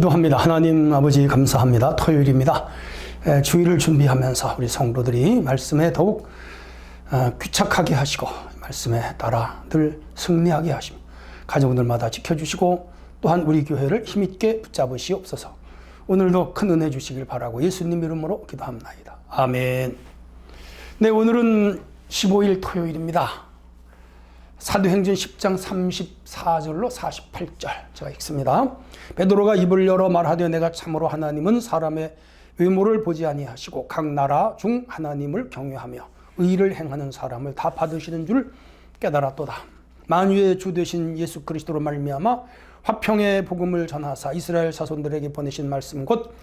기도합니다. 하나님 아버지 감사합니다. 토요일입니다. 주일을 준비하면서 우리 성도들이 말씀에 더욱 귀착하게 하시고 말씀에 따라 늘 승리하게 하시며 가정들마다 지켜주시고 또한 우리 교회를 힘있게 붙잡으시옵소서. 오늘도 큰 은혜 주시길 바라고 예수님 이름으로 기도합나이다. 아멘. 네, 오늘은 15일 토요일입니다. 사도행전 10장 34절로 48절 제가 읽습니다. 베드로가 입을 열어 말하되 내가 참으로 하나님은 사람의 외모를 보지 아니하시고 각 나라 중 하나님을 경외하며 의를 행하는 사람을 다 받으시는 줄 깨달았도다. 만유의 주 되신 예수 그리스도로 말미암아 화평의 복음을 전하사 이스라엘 자손들에게 보내신 말씀 곧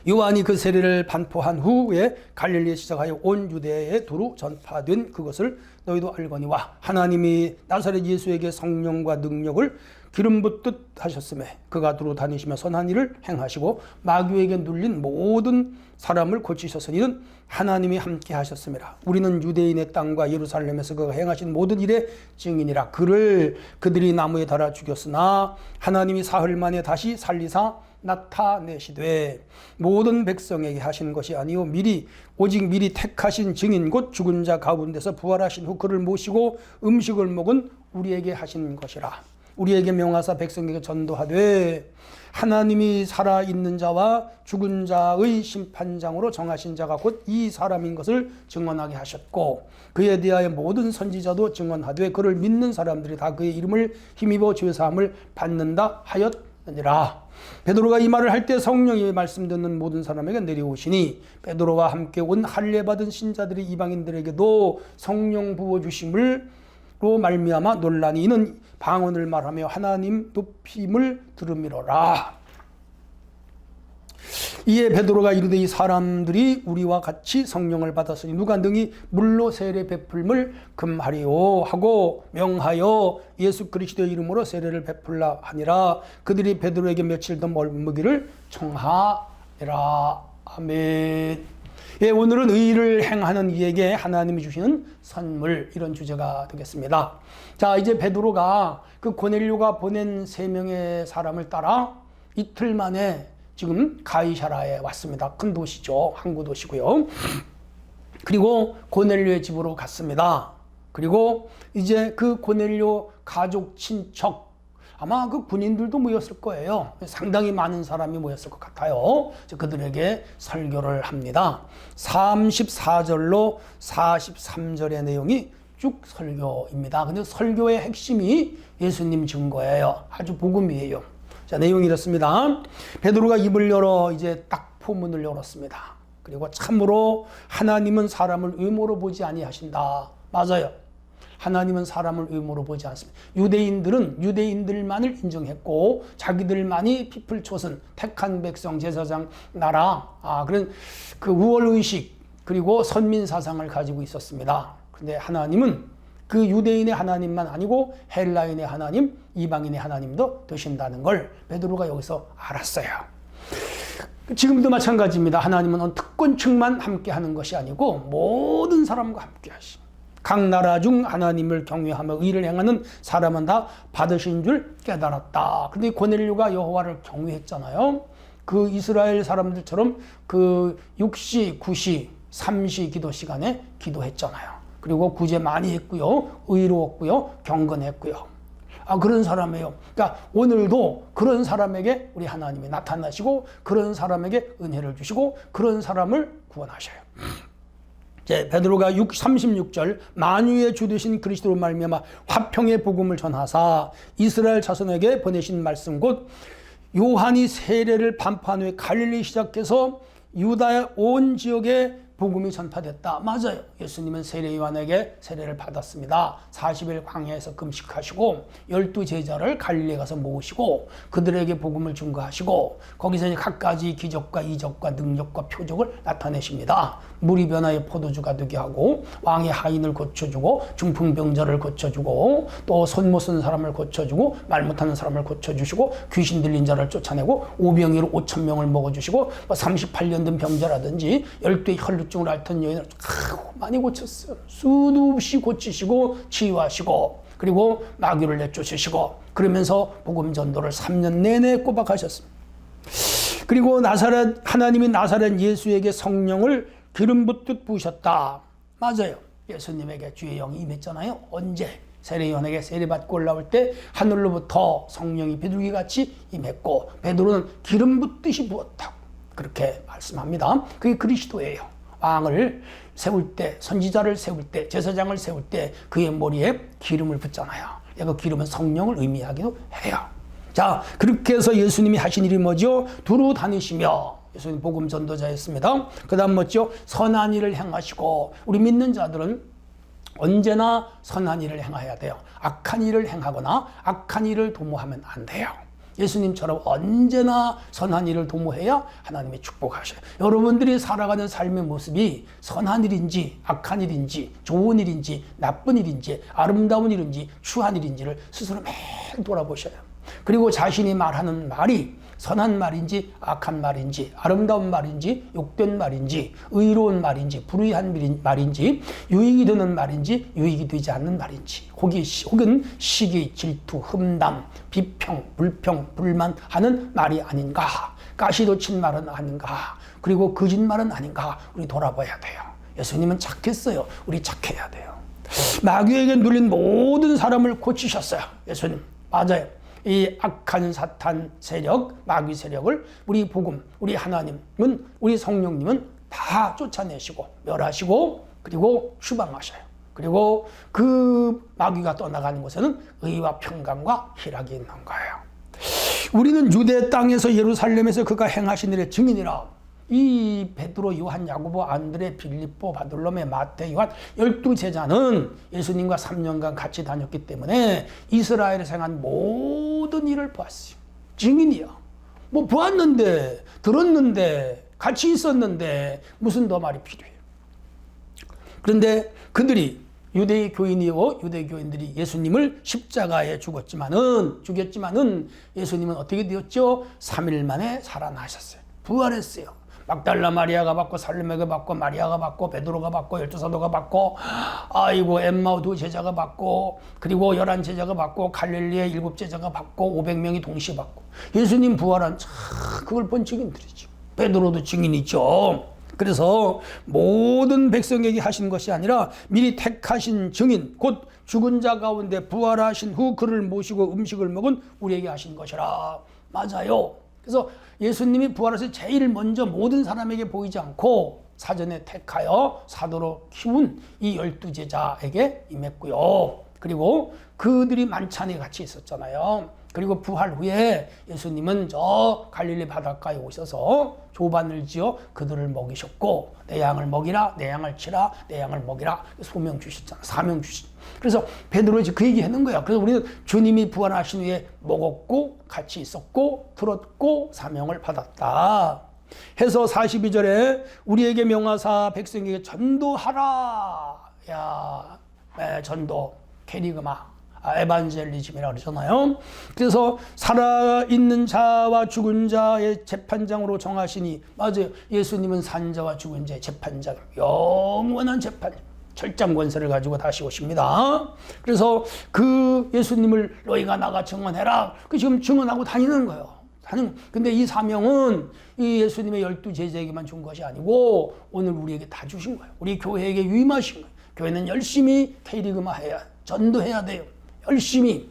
요한이 그 세례를 반포한 후에 갈릴리에 시작하여 온 유대에 두루 전파된 그것을 너희도 알거니와 하나님이 나사렛 예수에게 성령과 능력을 기름 붓듯 하셨음에 그가 두루 다니시며 선한 일을 행하시고 마귀에게 눌린 모든 사람을 고치셨으니 이는 하나님이 함께 하셨음이라. 우리는 유대인의 땅과 예루살렘에서 그가 행하신 모든 일의 증인이라. 그들이 나무에 달아 죽였으나 하나님이 사흘 만에 다시 살리사 나타내시되 모든 백성에게 하신 것이 아니요 오직 미리 택하신 증인 곧 죽은 자 가운데서 부활하신 후 그를 모시고 음식을 먹은 우리에게 하신 것이라. 우리에게 명하사 백성에게 전도하되 하나님이 살아있는 자와 죽은 자의 심판장으로 정하신 자가 곧 이 사람인 것을 증언하게 하셨고 그에 대하여 모든 선지자도 증언하되 그를 믿는 사람들이 다 그의 이름을 힘입어 죄사함을 받는다 하였느니라. 베드로가 이 말을 할 때 성령이 말씀 듣는 모든 사람에게 내려오시니 베드로와 함께 온 할례 받은 신자들이 이방인들에게도 성령 부어주심으로 말미암아 논란이 이는 방언을 말하며 하나님 높임을 들음이로라. 이에 베드로가 이르되 이 사람들이 우리와 같이 성령을 받았으니 누가 능히 물로 세례 베풀음을 금하리요 하고 명하여 예수 그리스도의 이름으로 세례를 베풀라 하니라. 그들이 베드로에게 며칠 더 머무기를 청하니라. 아멘. 예, 오늘은 의를 행하는 이에게 하나님이 주시는 선물, 이런 주제가 되겠습니다. 자, 이제 베드로가 그 고넬료가 보낸 3명의 사람을 따라 이틀 만에 지금 가이사라에 왔습니다. 큰 도시죠. 항구 도시고요. 그리고 고넬료의 집으로 갔습니다. 그리고 이제 그 고넬료 가족, 친척, 아마 그 군인들도 모였을 거예요. 상당히 많은 사람이 모였을 것 같아요. 그들에게 설교를 합니다. 34절로 43절의 내용이 쭉 설교입니다. 근데 설교의 핵심이 예수님 증거예요. 아주 복음이에요. 자, 내용이 이렇습니다. 베드로가 입을 열어 이제 딱 포문을 열었습니다. 그리고 참으로 하나님은 사람을 외모로 보지 아니하신다. 맞아요. 하나님은 사람을 외모로 보지 않습니다. 유대인들은 유대인들만을 인정했고 자기들만이 피플 초선, 택한 백성, 제사장, 나라, 그런 그 우월의식 그리고 선민사상을 가지고 있었습니다. 그런데 하나님은 그 유대인의 하나님만 아니고 헬라인의 하나님, 이방인의 하나님도 되신다는 걸 베드로가 여기서 알았어요. 지금도 마찬가지입니다. 하나님은 특권층만 함께 하는 것이 아니고 모든 사람과 함께 하십니다. 각 나라 중 하나님을 경외하며 의를 행하는 사람은 다 받으신 줄 깨달았다. 근데 고넬료가 여호와를 경외했잖아요. 그 이스라엘 사람들처럼 그 6시, 9시, 3시 기도 시간에 기도했잖아요. 그리고 구제 많이 했고요. 의로웠고요. 경건했고요. 그런 사람이에요. 그러니까 오늘도 그런 사람에게 우리 하나님이 나타나시고 그런 사람에게 은혜를 주시고 그런 사람을 구원하셔요. 베드로가 36절 만유의 주 되신 그리스도로 말미암아 화평의 복음을 전하사 이스라엘 자손에게 보내신 말씀 곧 요한이 세례를 반포한 후에 갈릴리 시작해서 유다의 온 지역에 복음이 전파됐다. 맞아요. 예수님은 세례 요한에게 세례를 받았습니다. 40일 광야에서 금식하시고 12제자를 갈릴리에 가서 모으시고 그들에게 복음을 증거하시고 거기서 이제 갖가지 기적과 이적과 능력과 표적을 나타내십니다. 물이 변하여 포도주가 되게 하고 왕의 하인을 고쳐주고 중풍병자를 고쳐주고 또 손 못 쓰는 사람을 고쳐주고 말 못하는 사람을 고쳐주시고 귀신 들린 자를 쫓아내고 오병이로 5,000명을 먹어주시고 38년 된 병자라든지 12의 혈루증을 앓던 여인을 많이 고쳤어요. 수도 없이 고치시고 치유하시고 그리고 마귀를 내쫓으시고 그러면서 복음 전도를 3년 내내 꼬박하셨습니다. 그리고 하나님이 나사렛 예수에게 성령을 기름 붓듯 부으셨다. 맞아요. 예수님에게 주의 영이 임했잖아요. 언제? 세례요한에게 세례받고 올라올 때 하늘로부터 성령이 비둘기 같이 임했고 베드로는 기름 붓듯이 부었다. 그렇게 말씀합니다. 그게 그리스도예요. 왕을 세울 때, 선지자를 세울 때, 제사장을 세울 때 그의 머리에 기름을 붓잖아요. 그 기름은 성령을 의미하기도 해요. 자, 그렇게 해서 예수님이 하신 일이 뭐죠? 두루 다니시며, 예수님 복음 전도자였습니다. 그 다음 뭐죠? 선한 일을 행하시고, 우리 믿는 자들은 언제나 선한 일을 행해야 돼요. 악한 일을 행하거나 악한 일을 도모하면 안 돼요. 예수님처럼 언제나 선한 일을 도모해야 하나님이 축복하셔요. 여러분들이 살아가는 삶의 모습이 선한 일인지 악한 일인지 좋은 일인지 나쁜 일인지 아름다운 일인지 추한 일인지를 스스로 매일 돌아보셔요. 그리고 자신이 말하는 말이 선한 말인지 악한 말인지 아름다운 말인지 욕된 말인지 의로운 말인지 불의한 말인지 유익이 되는 말인지 유익이 되지 않는 말인지 혹은 시기, 질투, 흠담, 비평, 불평, 불만하는 말이 아닌가, 가시돋친 말은 아닌가, 그리고 거짓말은 아닌가 우리 돌아봐야 돼요. 예수님은 착했어요. 우리 착해야 돼요. 마귀에게 눌린 모든 사람을 고치셨어요. 예수님. 맞아요. 이 악한 사탄 세력, 마귀 세력을 우리 복음, 우리 하나님은, 우리 성령님은 다 쫓아내시고 멸하시고 그리고 추방하셔요. 그리고 그 마귀가 떠나가는 곳에는 의와 평강과 희락이 있는 거예요. 우리는 유대 땅에서 예루살렘에서 그가 행하신 일의 증인이라. 이 베드로, 요한, 야고보, 안드레, 빌립보, 바돌로메, 마태, 요한 12제자는 예수님과 3년간 같이 다녔기 때문에 이스라엘에서 행한 모든 일을 보았어요. 증인이야. 뭐 보았는데, 들었는데, 같이 있었는데 무슨 더 말이 필요해요. 그런데 그들이 유대 교인이고 유대 교인들이 예수님을 십자가에 죽였지만은 예수님은 어떻게 되었죠? 3일 만에 살아나셨어요. 부활했어요. 막달라 마리아가 받고 살로메가 받고 마리아가 받고 베드로가 받고 12사도가 받고 아이고 엠마오 2제자가 받고 그리고 11제자가 받고 갈릴리의 7제자가 받고 500명이 동시에 받고 예수님 부활한 그걸 본 증인들이죠. 베드로도 증인이죠. 그래서 모든 백성에게 하신 것이 아니라 미리 택하신 증인 곧 죽은 자 가운데 부활하신 후 그를 모시고 음식을 먹은 우리에게 하신 것이라. 맞아요. 그래서 예수님이 부활해서 제일 먼저 모든 사람에게 보이지 않고 사전에 택하여 사도로 키운 이 12제자에게 임했고요. 그리고 그들이 만찬에 같이 있었잖아요. 그리고 부활 후에 예수님은 저 갈릴리 바닷가에 오셔서 조반을 지어 그들을 먹이셨고 내 양을 먹이라, 내 양을 치라, 내 양을 먹이라 소명 주셨잖아요. 사명 주셨잖아요. 그래서 베드로가 그 얘기 하는 거야. 그래서 우리는 주님이 부활하신 후에 먹었고 같이 있었고 들었고 사명을 받았다 해서 42절에 우리에게 명하사 백성에게 전도하라. 야, 전도 캐리그마 에반젤리즘이라고 그러잖아요. 그래서 살아있는 자와 죽은 자의 재판장으로 정하시니 맞아요. 예수님은 산자와 죽은 자의 재판장, 영원한 재판장, 철장 권세를 가지고 다시 오십니다. 그래서 그 예수님을 너희가 나가 증언해라. 그 지금 증언하고 다니는 거예요. 근데 이 사명은 이 예수님의 12제자에게만 준 것이 아니고 오늘 우리에게 다 주신 거예요. 우리 교회에게 유임하신 거예요. 교회는 열심히 캐리그마 해야, 전도해야 돼요. 열심히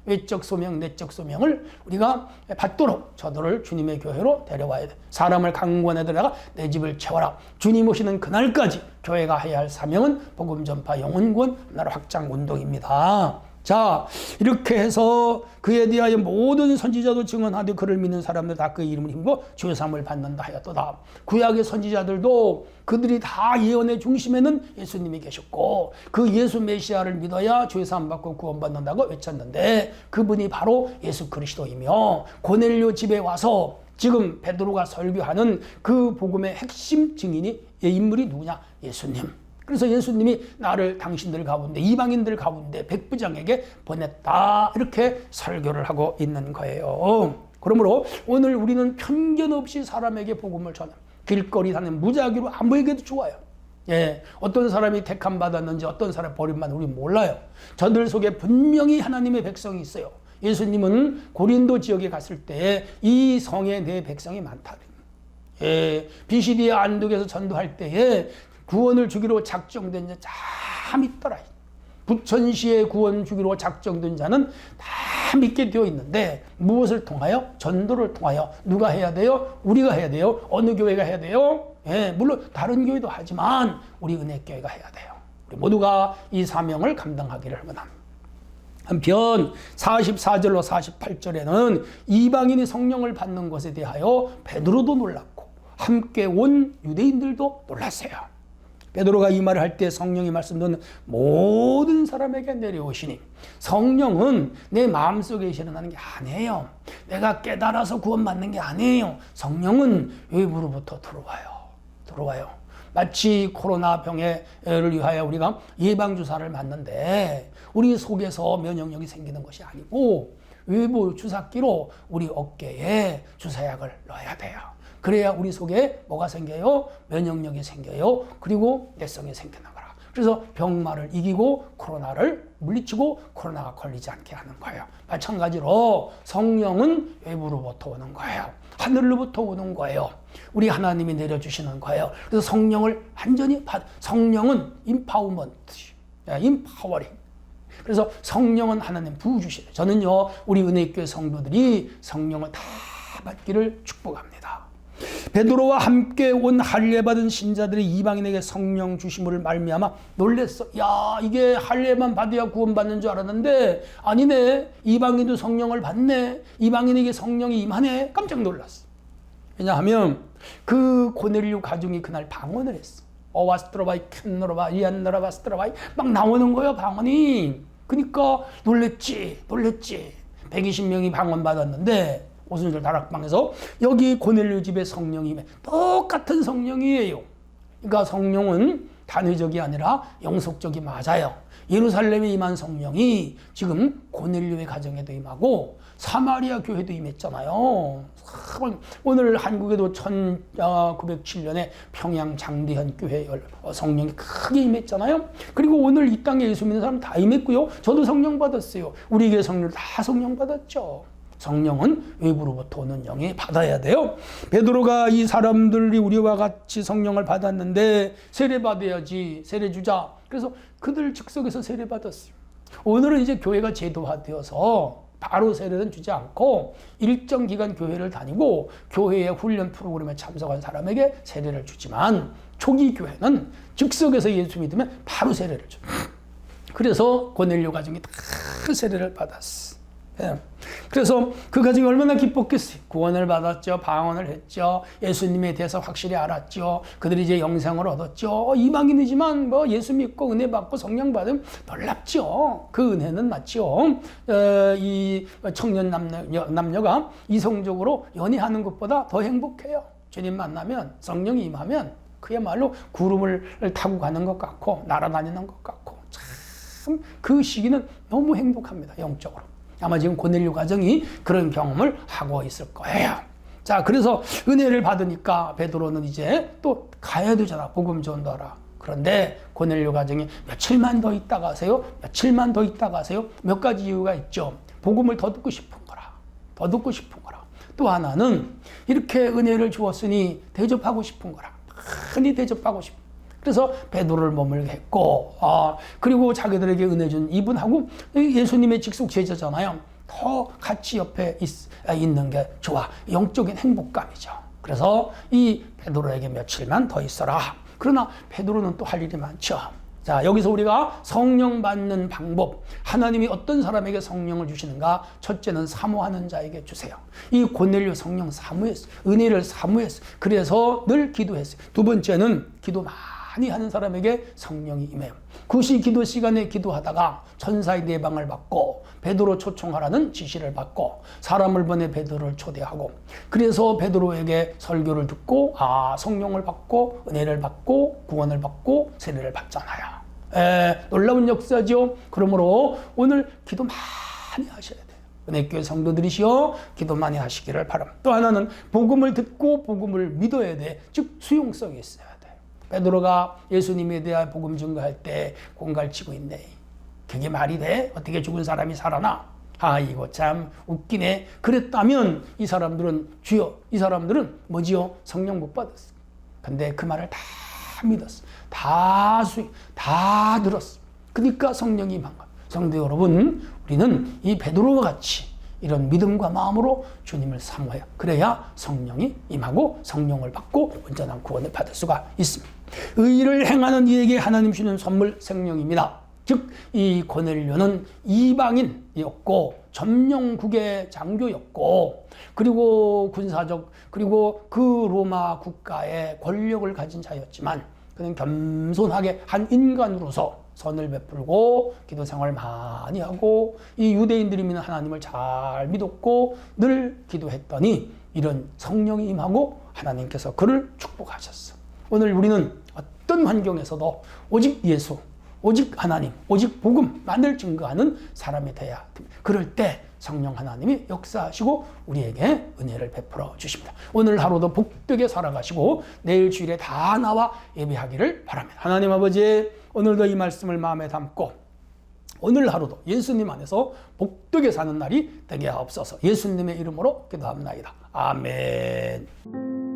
외적 소명, 내적 소명을 우리가 받도록 저들을 주님의 교회로 데려와야 돼. 사람을 강권에 들어가 내 집을 채워라. 주님 오시는 그날까지 교회가 해야 할 사명은 복음 전파, 영혼구원, 나라 확장 운동입니다. 자, 이렇게 해서 그에 대하여 모든 선지자도 증언하되 그를 믿는 사람들 다 그 이름을 힘입어 주의 사함을 받는다 하였도다. 구약의 선지자들도 그들이 다 예언의 중심에는 예수님이 계셨고 그 예수 메시아를 믿어야 주의 사함 받고 구원받는다고 외쳤는데 그분이 바로 예수 그리스도이며 고넬료 집에 와서 지금 베드로가 설교하는 그 복음의 핵심 증인이 인물이 누구냐? 예수님. 그래서 예수님이 나를 당신들 가운데 이방인들 가운데 백부장에게 보냈다 이렇게 설교를 하고 있는 거예요. 그러므로 오늘 우리는 편견 없이 사람에게 복음을 전해 길거리 다니는 무작위로 아무에게도 좋아요. 예, 어떤 사람이 택함 받았는지 어떤 사람 버림만 우리 몰라요. 저들 속에 분명히 하나님의 백성이 있어요. 예수님은 고린도 지역에 갔을 때 이 성에 내 백성이 많다. 비시디아 안독에서 전도할 때에 구원을 주기로 작정된 자 참 있더라. 부천시에 구원 주기로 작정된 자는 다 믿게 되어 있는데 무엇을 통하여? 전도를 통하여. 누가 해야 돼요? 우리가 해야 돼요. 어느 교회가 해야 돼요? 물론 다른 교회도 하지만 우리 은혜교회가 해야 돼요. 우리 모두가 이 사명을 감당하기를 원합니다. 한편 44절로 48절에는 이방인이 성령을 받는 것에 대하여 베드로도 놀랐고 함께 온 유대인들도 놀랐어요. 베드로가 이 말을 할 때 성령이 말씀드린 모든 사람에게 내려오시니, 성령은 내 마음속에 일어나는 게 아니에요. 내가 깨달아서 구원받는 게 아니에요. 성령은 외부로부터 들어와요. 마치 코로나 병을 위하여 우리가 예방주사를 맞는데 우리 속에서 면역력이 생기는 것이 아니고 외부 주사기로 우리 어깨에 주사약을 넣어야 돼요. 그래야 우리 속에 뭐가 생겨요? 면역력이 생겨요. 그리고 내성이 생기는 거라. 그래서 병마를 이기고 코로나를 물리치고 코로나가 걸리지 않게 하는 거예요. 마찬가지로 성령은 외부로부터 오는 거예요. 하늘로부터 오는 거예요. 우리 하나님이 내려주시는 거예요. 그래서 성령을 완전히 성령은 임파워링. 그래서 성령은 하나님 부어주시래요. 저는요, 우리 은혜교회 성도들이 성령을 다 받기를 축복합니다. 베드로와 함께 온 할례 받은 신자들이 이방인에게 성령 주심을 말미암아 놀랬어. 야, 이게 할례만 받아야 구원받는 줄 알았는데 아니네. 이방인도 성령을 받네. 이방인에게 성령이 임하네. 깜짝 놀랐어. 왜냐하면 그 고넬료 가정이 그날 방언을 했어. 어와스트로바이 캔노로바 이안노라바스트로바이 막 나오는 거예요, 방언이. 그러니까 놀랬지. 120명이 방언 받았는데 오순절 다락방에서 여기 고넬료 집에 성령이 똑같은 성령이에요. 그러니까 성령은 단회적이 아니라 영속적이 맞아요. 예루살렘에 임한 성령이 지금 고넬료의 가정에도 임하고 사마리아 교회도 임했잖아요. 오늘 한국에도 1907년에 평양 장대현 교회 성령이 크게 임했잖아요. 그리고 오늘 이 땅에 예수 믿는 사람 다 임했고요. 저도 성령 받았어요. 우리 교회 성령 다 성령 받았죠. 성령은 외부로부터 오는 영이 받아야 돼요. 베드로가 이 사람들이 우리와 같이 성령을 받았는데 세례 받아야지, 세례 주자. 그래서 그들 즉석에서 세례 받았어요. 오늘은 이제 교회가 제도화되어서 바로 세례는 주지 않고 일정 기간 교회를 다니고 교회의 훈련 프로그램에 참석한 사람에게 세례를 주지만 초기 교회는 즉석에서 예수 믿으면 바로 세례를 줘요. 그래서 고넬료 가정이 다 세례를 받았어. 그래서 그 가정이 얼마나 기뻤겠어요. 구원을 받았죠. 방언을 했죠. 예수님에 대해서 확실히 알았죠. 그들이 이제 영생을 얻었죠. 이방인이지만 뭐 예수 믿고 은혜 받고 성령 받으면 놀랍죠. 그 은혜는 맞죠. 이 청년 남녀가 이성적으로 연애하는 것보다 더 행복해요. 주님 만나면, 성령이 임하면 그야말로 구름을 타고 가는 것 같고 날아다니는 것 같고 참 그 시기는 너무 행복합니다. 영적으로. 아마 지금 고넬료 가정이 그런 경험을 하고 있을 거예요. 자, 그래서 은혜를 받으니까 베드로는 이제 또 가야 되잖아. 복음 전도하라. 그런데 고넬료 가정이 며칠만 더 있다 가세요. 며칠만 더 있다 가세요. 몇 가지 이유가 있죠. 복음을 더 듣고 싶은 거라. 더 듣고 싶은 거라. 또 하나는 이렇게 은혜를 주었으니 대접하고 싶은 거라. 흔히 대접하고 싶은. 그래서 베드로를 머물게 했고, 그리고 자기들에게 은혜 준 이분하고 예수님의 직속 제자잖아요. 더 같이 옆에 있는 게 좋아. 영적인 행복감이죠. 그래서 이 베드로에게 며칠만 더 있어라. 그러나 베드로는 또 할 일이 많죠. 자, 여기서 우리가 성령 받는 방법, 하나님이 어떤 사람에게 성령을 주시는가? 첫째는 사모하는 자에게 주세요. 이 고넬료 성령 사모했어요. 은혜를 사모했어요. 그래서 늘 기도했어요. 두 번째는 기도 많이 하는 사람에게 성령이 임해요. 9시 기도 시간에 기도하다가 천사의 내방을 받고 베드로 초청하라는 지시를 받고 사람을 보내 베드로를 초대하고, 그래서 베드로에게 설교를 듣고 성령을 받고 은혜를 받고 구원을 받고 세례를 받잖아요. 놀라운 역사죠. 그러므로 오늘 기도 많이 하셔야 돼요. 은혜교회 성도들이시여 기도 많이 하시기를 바랍니다. 또 하나는 복음을 듣고 복음을 믿어야 돼. 즉 수용성이 있어야 돼. 베드로가 예수님에 대한 복음 증거할 때 공갈치고 있네. 그게 말이 돼? 어떻게 죽은 사람이 살아나? 아이고 참 웃기네. 그랬다면 이 사람들은 주여, 이 사람들은 뭐지요? 성령 못 받았어. 근데 그 말을 다 믿었어. 다 들었어. 그러니까 성령이 임한 거야. 성도 여러분, 우리는 이 베드로와 같이 이런 믿음과 마음으로 주님을 사모해요. 그래야 성령이 임하고 성령을 받고 온전한 구원을 받을 수가 있습니다. 의를 행하는 이에게 하나님 주는 선물 생명입니다. 즉 이 고넬료는 이방인이었고 점령국의 장교였고 그리고 군사적 그리고 그 로마 국가의 권력을 가진 자였지만 그는 겸손하게 한 인간으로서 선을 베풀고 기도 생활을 많이 하고 이 유대인들이 믿는 하나님을 잘 믿었고 늘 기도했더니 이런 성령이 임하고 하나님께서 그를 축복하셨어. 오늘 우리는 어떤 환경에서도 오직 예수, 오직 하나님, 오직 복음만을 증거하는 사람이 돼야 됩니다. 그럴 때 성령 하나님이 역사하시고 우리에게 은혜를 베풀어 주십니다. 오늘 하루도 복되게 살아가시고 내일 주일에 다 나와 예배하기를 바랍니다. 하나님 아버지, 오늘도 이 말씀을 마음에 담고 오늘 하루도 예수님 안에서 복되게 사는 날이 되게 하옵소서. 예수님의 이름으로 기도합나이다. 아멘.